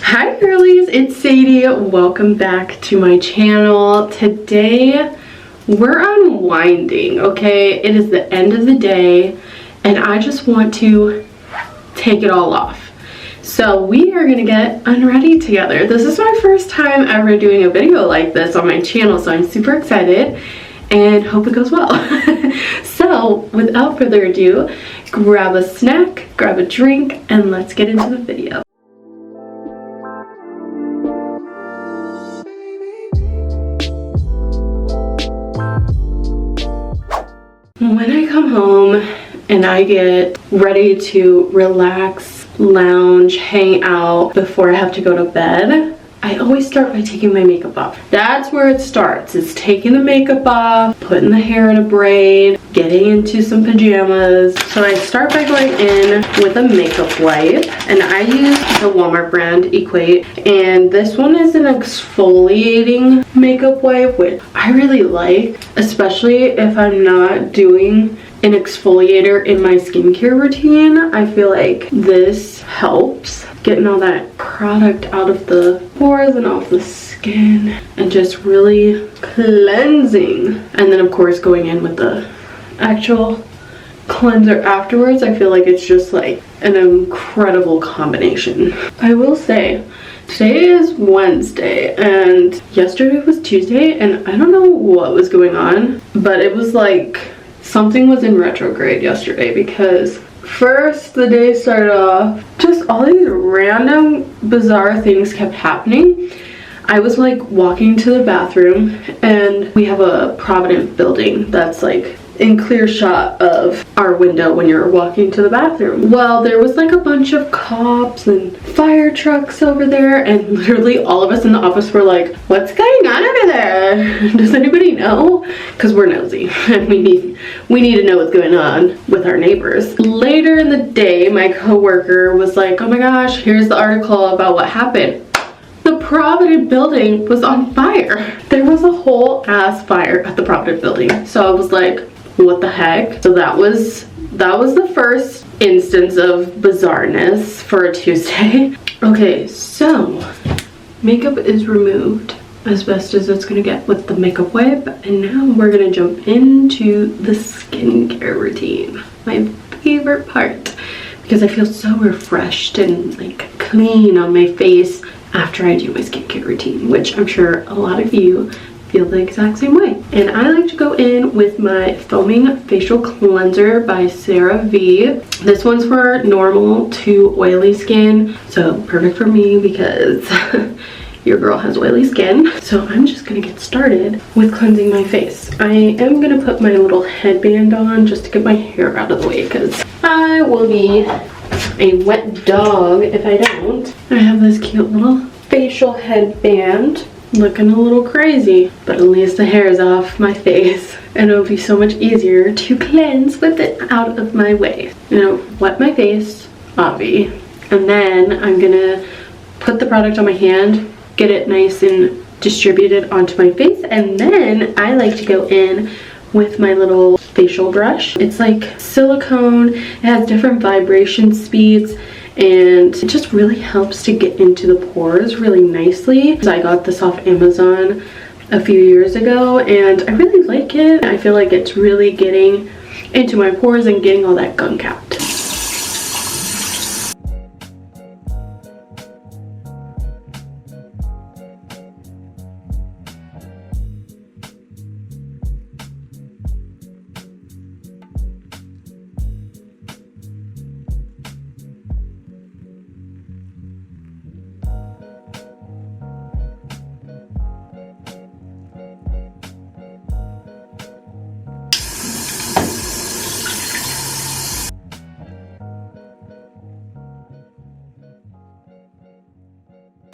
Hi girlies, it's Sadie. Welcome back to my channel. Today we're unwinding, okay? It is the end of the day and I just want to take it all off. So we are gonna get unready together. This is my first time ever doing a video like this on my channel, so I'm super excited and hope it goes well. So without further ado, grab a snack, grab a drink, and let's get into the video. When I come home and I get ready to relax, lounge, hang out before I have to go to bed, I always start by taking my makeup off. That's where it starts. It's taking the makeup off, putting the hair in a braid, getting into some pajamas. So I start by going in with a makeup wipe, and I use the Walmart brand Equate, and this one is an exfoliating makeup wipe, which I really like, especially if I'm not doing an exfoliator in my skincare routine. I feel like this helps getting all that product out of the pores and off the skin and just really cleansing. And then of course going in with the actual cleanser afterwards, I feel like it's just like an incredible combination. I will say today is Wednesday and yesterday was Tuesday, and I don't know what was going on, but it was like something was in retrograde yesterday, because first the day started off just all these random bizarre things kept happening. I was like walking to the bathroom, and we have a Provident building that's like in clear shot of our window when you're walking to the bathroom. Well, there was like a bunch of cops and fire trucks over there, and literally all of us in the office were like, what's going on over there? Does anybody know? Because we're nosy and we need to know what's going on with our neighbors. Later in the day, my coworker was like, oh my gosh, here's the article about what happened. The Provident building was on fire. There was a whole ass fire at the Provident building. So I was like, what the heck? So that was the first instance of bizarreness for a Tuesday. Okay, so makeup is removed as best as it's gonna get with the makeup wipe, and now we're gonna jump into the skincare routine, my favorite part, because I feel so refreshed and like clean on my face after I do my skincare routine, which I'm sure a lot of you feel the exact same way. And I like to go in with my Foaming Facial Cleanser by CeraVe. This one's for normal to oily skin, so perfect for me because your girl has oily skin. So I'm just gonna get started with cleansing my face. I am gonna put my little headband on just to get my hair out of the way, because I will be a wet dog if I don't. I have this cute little facial headband, looking a little crazy, but at least the hair is off my face and it'll be so much easier to cleanse with it out of my way. You know, wet my face, obvi, and then I'm gonna put the product on my hand, get it nice and distributed onto my face, and then I like to go in with my little facial brush. It's like silicone, it has different vibration speeds, and it just really helps to get into the pores really nicely. I got this off Amazon a few years ago and I really like it. I feel like it's really getting into my pores and getting all that gunk out.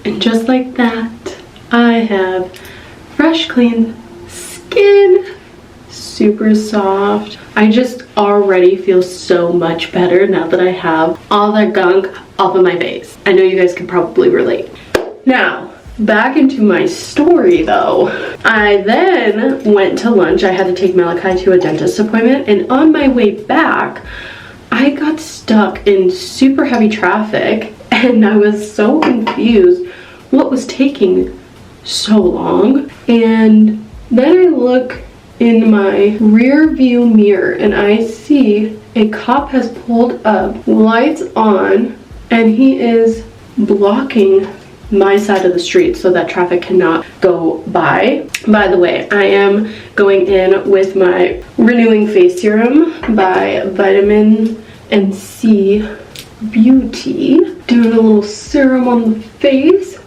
And just like that, I have fresh, clean skin, super soft. I just already feel so much better now that I have all that gunk off of my face. I know you guys can probably relate. Now, back into my story though. I then went to lunch. I had to take Malachi to a dentist appointment, and on my way back, I got stuck in super heavy traffic and I was so confused what was taking so long. And then I look in my rear view mirror and I see a cop has pulled up, lights on, and he is blocking my side of the street so that traffic cannot go by. By the way, I am going in with my renewing face serum by Vitamin and C Beauty, doing a little serum on the face.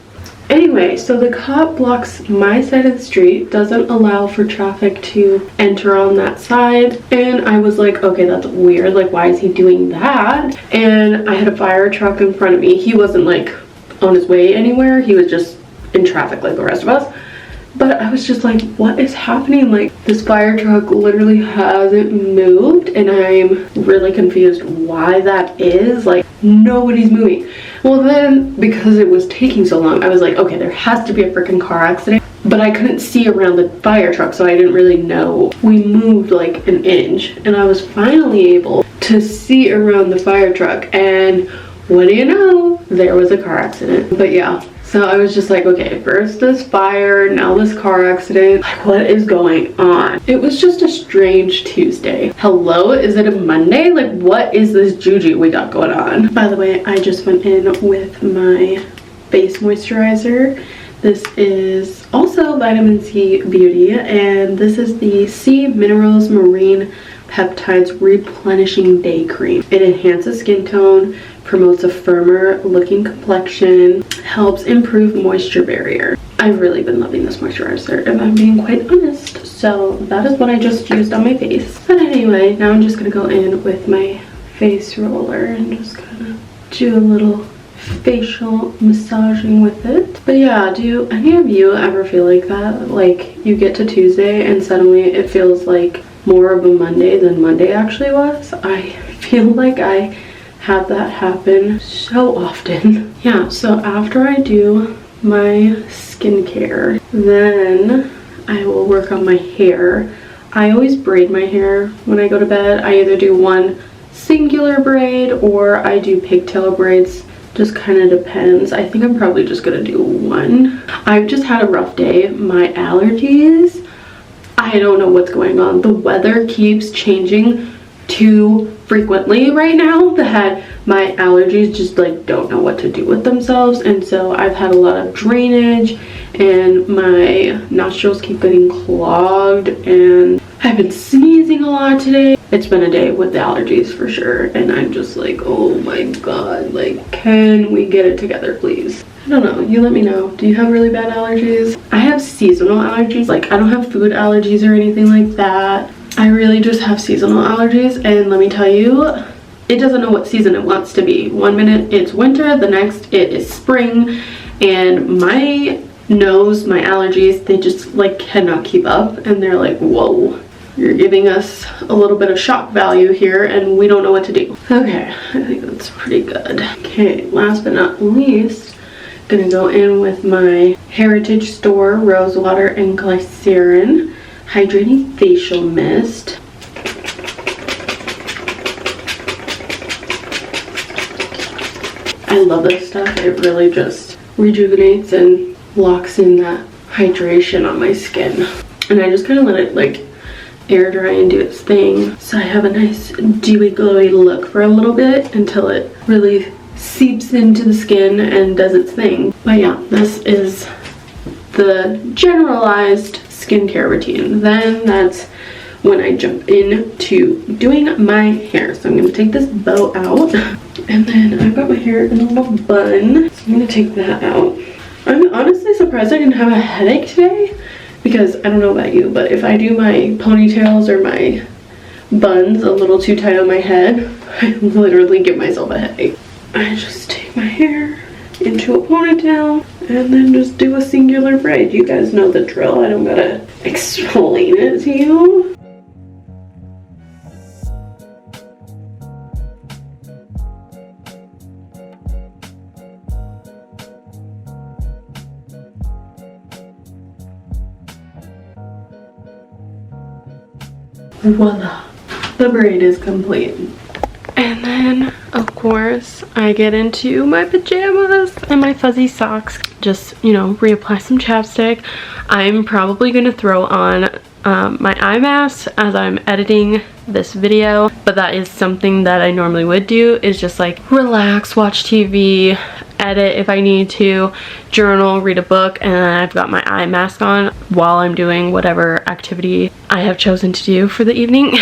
Anyway, so the cop blocks my side of the street, doesn't allow for traffic to enter on that side, and I was like, okay, that's weird, like why is he doing that? And I had a fire truck in front of me. He wasn't like on his way anywhere, he was just in traffic like the rest of us. But I was just like, what is happening? Like, this fire truck literally hasn't moved, and I'm really confused why that is. Like, nobody's moving. Well, then, because it was taking so long, I was like, okay, there has to be a freaking car accident. But I couldn't see around the fire truck, so I didn't really know. We moved like an inch, and I was finally able to see around the fire truck, and what do you know? There was a car accident. But yeah. So I was just like, okay, first this fire, now this car accident. Like, what is going on? It was just a strange Tuesday. Hello, is it a Monday? Like, what is this juju we got going on? By the way, I just went in with my face moisturizer. This is also Vitamin C Beauty, and this is the Sea Minerals Marine Peptides Replenishing Day Cream. It enhances skin tone, promotes a firmer looking complexion, helps improve moisture barrier. I've really been loving this moisturizer, if I'm being quite honest. So that is what I just used on my face. But anyway, now I'm just gonna go in with my face roller and just kind of do a little facial massaging with it. But yeah, do any of you ever feel like that? Like, you get to Tuesday and suddenly it feels like more of a Monday than Monday actually was? I feel like I have that happen so often. Yeah, so after I do my skincare, then I will work on my hair. I always braid my hair when I go to bed. I either do one singular braid or I do pigtail braids. Just kind of depends. I think I'm probably just gonna do one. I've just had a rough day. My allergies, I don't know what's going on. The weather keeps changing too frequently right now that my allergies just like don't know what to do with themselves, and so I've had a lot of drainage and my nostrils keep getting clogged, and I've been sneezing a lot today. It's been a day with the allergies for sure, and I'm just like, oh my god, like, can we get it together please? I don't know, you let me know. Do you have really bad allergies? I have seasonal allergies. Like, I don't have food allergies or anything like that. I really just have seasonal allergies, and let me tell you, it doesn't know what season it wants to be. One minute it's winter, the next it is spring, and my nose, my allergies, they just like cannot keep up, and they're like, whoa, you're giving us a little bit of shock value here and we don't know what to do. Okay, I think that's pretty good. Okay, last but not least, gonna go in with my Heritage Store Rose Water and Glycerin Hydrating Facial Mist. I love this stuff. It really just rejuvenates and locks in that hydration on my skin. And I just kind of let it like air dry and do its thing. So I have a nice dewy glowy look for a little bit until it really seeps into the skin and does its thing. But yeah, this is the generalized skincare routine. Then that's when I jump into doing my hair. So I'm going to take this bow out, and then I've got my hair in a little bun, so I'm going to take that out. I'm honestly surprised I didn't have a headache today, because I don't know about you, but if I do my ponytails or my buns a little too tight on my head, I literally give myself a headache. I just take my hair into a ponytail and then just do a singular braid. You guys know the drill. I don't gotta explain it to you. Voila, the braid is complete. And then of course, I get into my pajamas and my fuzzy socks. Just, you know, reapply some chapstick. I'm probably gonna throw on my eye mask as I'm editing this video, but that is something that I normally would do, is just like relax, watch TV, edit if I need to, journal, read a book, and I've got my eye mask on while I'm doing whatever activity I have chosen to do for the evening.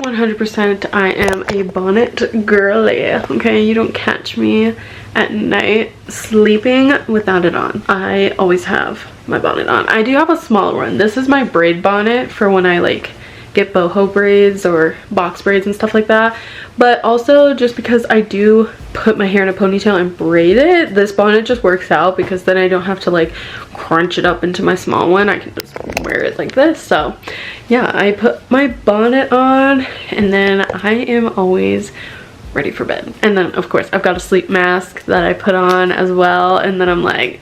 100% I am a bonnet girly, okay? You don't catch me at night sleeping without it on. I always have my bonnet on. I do have a smaller one. This is my braid bonnet for when I like get boho braids or box braids and stuff like that, but also just because I do put my hair in a ponytail and braid it, this bonnet just works out because then I don't have to like crunch it up into my small one. I can just wear it like this. So yeah, I put my bonnet on and then I am always ready for bed. And then of course I've got a sleep mask that I put on as well, and then I'm like,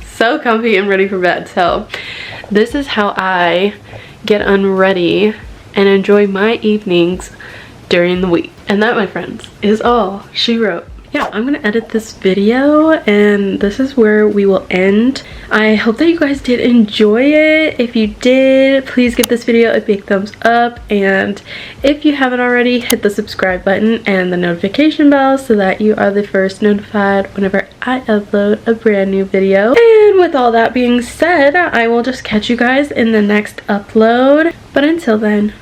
so comfy and ready for bed. So this is how I get unready and enjoy my evenings during the week. And that, my friends, is all she wrote. Yeah, I'm gonna edit this video and this is where we will end. I hope that you guys did enjoy it. If you did, please give this video a big thumbs up, and if you haven't already, hit the subscribe button and the notification bell so that you are the first notified whenever I upload a brand new video. And with all that being said, I will just catch you guys in the next upload. But until then,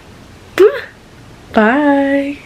bye.